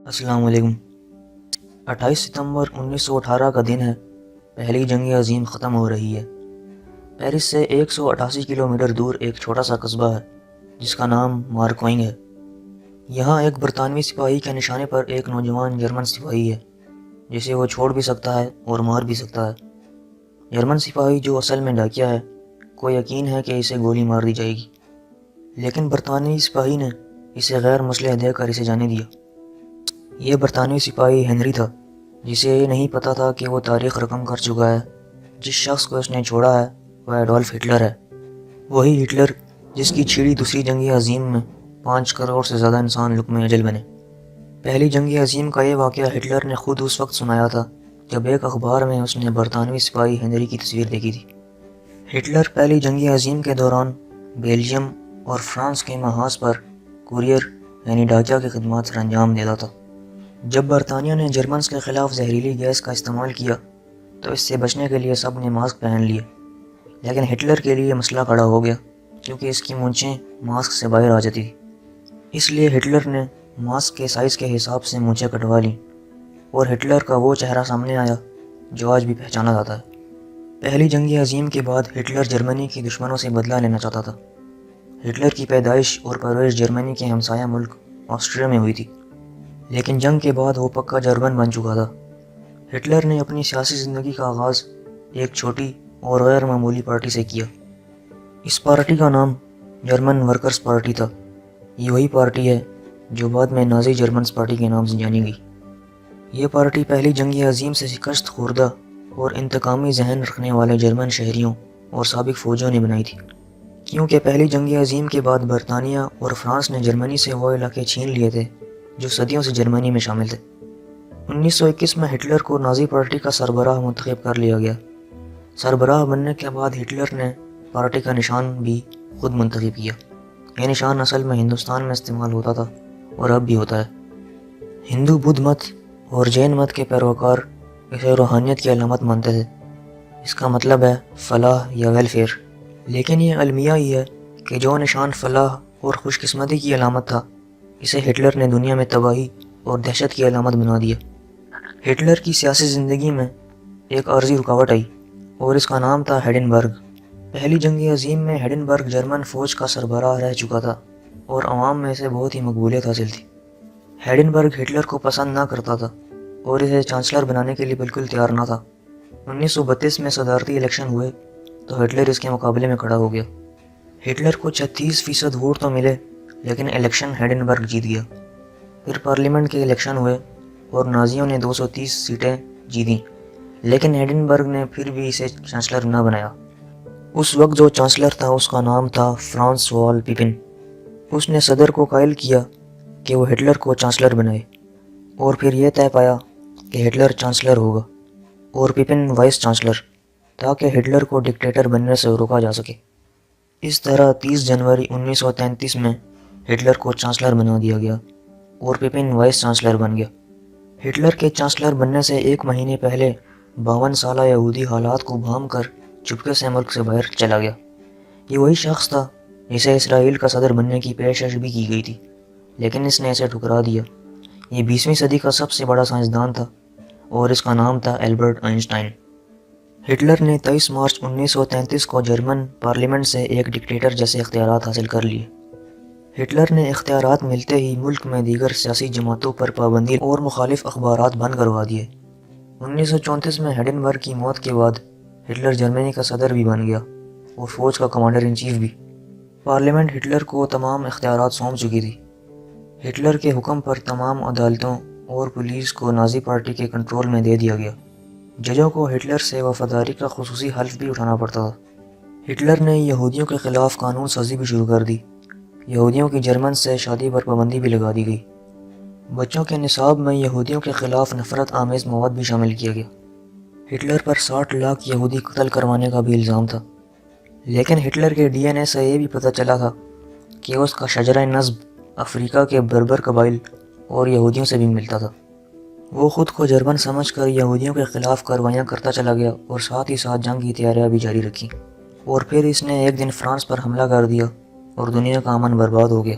السلام علیکم۔ 28 ستمبر 1918 کا دن ہے۔ پہلی جنگ عظیم ختم ہو رہی ہے۔ پیرس سے 188 کلومیٹر دور ایک چھوٹا سا قصبہ ہے جس کا نام مارکوئنگ ہے۔ یہاں ایک برطانوی سپاہی کے نشانے پر ایک نوجوان جرمن سپاہی ہے جسے وہ چھوڑ بھی سکتا ہے اور مار بھی سکتا ہے۔ جرمن سپاہی جو اصل میں ڈاکیا ہے، کو یقین ہے کہ اسے گولی مار دی جائے گی، لیکن برطانوی سپاہی نے اسے غیر مسلح دے کر اسے جانے دیا۔ یہ برطانوی سپاہی ہنری تھا، جسے یہ نہیں پتا تھا کہ وہ تاریخ رقم کر چکا ہے۔ جس شخص کو اس نے چھوڑا ہے وہ ایڈولف ہٹلر ہے، وہی ہٹلر جس کی چھیڑی دوسری جنگ عظیم میں 5 کروڑ سے زیادہ انسان لقمہ اجل بنے۔ پہلی جنگ عظیم کا یہ واقعہ ہٹلر نے خود اس وقت سنایا تھا جب ایک اخبار میں اس نے برطانوی سپاہی ہنری کی تصویر دیکھی تھی۔ ہٹلر پہلی جنگ عظیم کے دوران بیلجیم اور فرانس کے محاذ پر کوریئر یعنی ڈاکیا کی خدمات سر انجام دیتا تھا۔ جب برطانیہ نے جرمنز کے خلاف زہریلی گیس کا استعمال کیا تو اس سے بچنے کے لیے سب نے ماسک پہن لیے، لیکن ہٹلر کے لیے مسئلہ کھڑا ہو گیا کیونکہ اس کی مونچھیں ماسک سے باہر آ جاتی تھی۔ اس لیے ہٹلر نے ماسک کے سائز کے حساب سے مونچھیں کٹوا لیں اور ہٹلر کا وہ چہرہ سامنے آیا جو آج بھی پہچانا جاتا ہے۔ پہلی جنگ عظیم کے بعد ہٹلر جرمنی کی دشمنوں سے بدلہ لینا چاہتا تھا۔ ہٹلر کی پیدائش اور پرورش جرمنی کے ہمسایہ ملک آسٹریا میں ہوئی تھی، لیکن جنگ کے بعد وہ پکا جرمن بن چکا تھا۔ ہٹلر نے اپنی سیاسی زندگی کا آغاز ایک چھوٹی اور غیر معمولی پارٹی سے کیا۔ اس پارٹی کا نام جرمن ورکرز پارٹی تھا۔ یہ وہی پارٹی ہے جو بعد میں نازی جرمنز پارٹی کے نام سے جانی گئی۔ یہ پارٹی پہلی جنگ عظیم سے شکست خوردہ اور انتقامی ذہن رکھنے والے جرمن شہریوں اور سابق فوجیوں نے بنائی تھی، کیونکہ پہلی جنگ عظیم کے بعد برطانیہ اور فرانس نے جرمنی سے وہ علاقے چھین لیے تھے جو صدیوں سے جرمنی میں شامل تھے۔ 1921 میں ہٹلر کو نازی پارٹی کا سربراہ منتخب کر لیا گیا۔ سربراہ بننے کے بعد ہٹلر نے پارٹی کا نشان بھی خود منتخب کیا۔ یہ نشان اصل میں ہندوستان میں استعمال ہوتا تھا اور اب بھی ہوتا ہے۔ ہندو بدھ مت اور جین مت کے پیروکار اسے روحانیت کی علامت مانتے تھے۔ اس کا مطلب ہے فلاح یا ویلفیئر، لیکن یہ المیہ ہی ہے کہ جو نشان فلاح اور خوش قسمتی کی علامت تھا، اسے ہٹلر نے دنیا میں تباہی اور دہشت کی علامت بنا دیا۔ ہٹلر کی سیاسی زندگی میں ایک عارضی رکاوٹ آئی اور اس کا نام تھا ہیڈنبرگ۔ پہلی جنگ عظیم میں ہیڈنبرگ جرمن فوج کا سربراہ رہ چکا تھا اور عوام میں اسے بہت ہی مقبولیت حاصل تھی۔ ہیڈنبرگ ہٹلر کو پسند نہ کرتا تھا اور اسے چانسلر بنانے کے لیے بالکل تیار نہ تھا۔ 1932 میں صدارتی الیکشن ہوئے تو ہٹلر اس کے مقابلے میں کھڑا ہو گیا۔ ہٹلر کو 36% ووٹ تو ملے، لیکن الیکشن ہیڈنبرگ جیت گیا۔ پھر پارلیمنٹ کے الیکشن ہوئے اور نازیوں نے 230 سیٹیں جیتیں، لیکن ہیڈنبرگ نے پھر بھی اسے چانسلر نہ بنایا۔ اس وقت جو چانسلر تھا اس کا نام تھا فرانس وال پیپن۔ اس نے صدر کو قائل کیا کہ وہ ہٹلر کو چانسلر بنائے اور پھر یہ طے پایا کہ ہٹلر چانسلر ہوگا اور پیپن وائس چانسلر، تاکہ ہٹلر کو ڈکٹیٹر بننے سے روکا جا سکے۔ اس طرح 30 جنوری 1933 میں ہٹلر کو چانسلر بنا دیا گیا اور پیپن وائس چانسلر بن گیا۔ ہٹلر کے چانسلر بننے سے ایک مہینے پہلے 52 سالہ یہودی حالات کو بھام کر چپکے سے ملک سے باہر چلا گیا۔ یہ وہی شخص تھا جسے اسرائیل کا صدر بننے کی پیشکش بھی کی گئی تھی، لیکن اس نے اسے ٹھکرا دیا۔ یہ 20ویں صدی کا سب سے بڑا سائنسدان تھا اور اس کا نام تھا البرٹ آئنسٹائن۔ ہٹلر نے 23 مارچ 1933 کو جرمن پارلیمنٹ سے ایک ڈکٹیٹر جیسے اختیارات حاصل کر لیے۔ ہٹلر نے اختیارات ملتے ہی ملک میں دیگر سیاسی جماعتوں پر پابندی اور مخالف اخبارات بند کروا دیے۔ 1934 میں ہیڈنبرگ کی موت کے بعد ہٹلر جرمنی کا صدر بھی بن گیا اور فوج کا کمانڈر ان چیف بھی۔ پارلیمنٹ ہٹلر کو تمام اختیارات سونپ چکی تھی۔ ہٹلر کے حکم پر تمام عدالتوں اور پولیس کو نازی پارٹی کے کنٹرول میں دے دیا گیا۔ ججوں کو ہٹلر سے وفاداری کا خصوصی حلف بھی اٹھانا پڑتا تھا۔ ہٹلر نے یہودیوں کے خلاف قانون سازی بھی شروع کر دی۔ یہودیوں کی جرمن سے شادی پر پابندی بھی لگا دی گئی۔ بچوں کے نصاب میں یہودیوں کے خلاف نفرت آمیز مواد بھی شامل کیا گیا۔ ہٹلر پر 60 لاکھ یہودی قتل کروانے کا بھی الزام تھا، لیکن ہٹلر کے ڈی این اے سے یہ بھی پتہ چلا تھا کہ اس کا شجرہ نسب افریقہ کے بربر قبائل اور یہودیوں سے بھی ملتا تھا۔ وہ خود کو جرمن سمجھ کر یہودیوں کے خلاف کاروائیاں کرتا چلا گیا اور ساتھ ہی ساتھ جنگ کی تیاریاں بھی جاری رکھی، اور پھر اس نے ایک دن فرانس پر حملہ کر دیا اور دنیا کا امن برباد ہو گیا۔